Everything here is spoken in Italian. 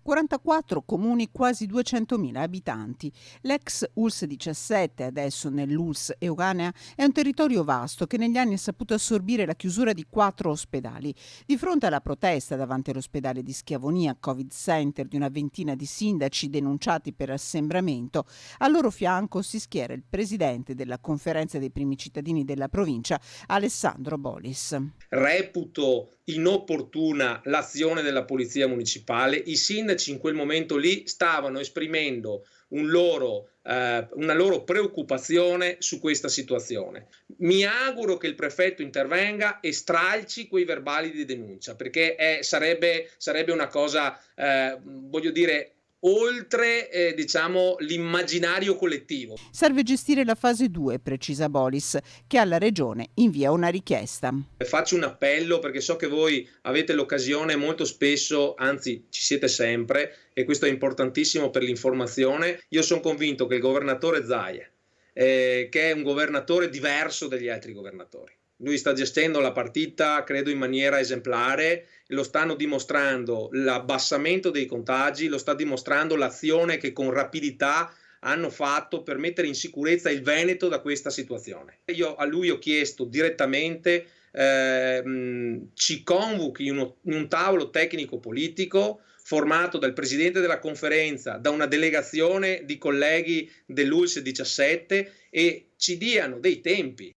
44 comuni, quasi 200.000 abitanti. L'ex ULSS 17, adesso nell'ULSS Euganea, è un territorio vasto che negli anni ha saputo assorbire la chiusura di 4 ospedali. Di fronte alla protesta davanti all'ospedale di Schiavonia, Covid Center di una ventina di sindaci denunciati per assembramento, al loro fianco si schiera il presidente della conferenza dei primi cittadini della provincia, Alessandro Bolis. Reputo inopportuna l'azione della polizia municipale. I sindaci in quel momento lì stavano esprimendo una loro preoccupazione su questa situazione. Mi auguro che il prefetto intervenga e stralci quei verbali di denuncia, perché sarebbe una cosa, voglio dire, oltre l'immaginario collettivo. Serve gestire la fase 2, precisa Bolis, che alla Regione invia una richiesta. Faccio un appello perché so che voi avete l'occasione molto spesso, anzi ci siete sempre, e questo è importantissimo per l'informazione. Io sono convinto che il governatore Zaia, che è un governatore diverso dagli altri governatori, lui sta gestendo la partita, credo, in maniera esemplare, lo stanno dimostrando l'abbassamento dei contagi, lo sta dimostrando l'azione che con rapidità hanno fatto per mettere in sicurezza il Veneto da questa situazione. Io a lui ho chiesto direttamente ci convochi in un tavolo tecnico politico formato dal presidente della conferenza, da una delegazione di colleghi dell'ULSS 17 e ci diano dei tempi.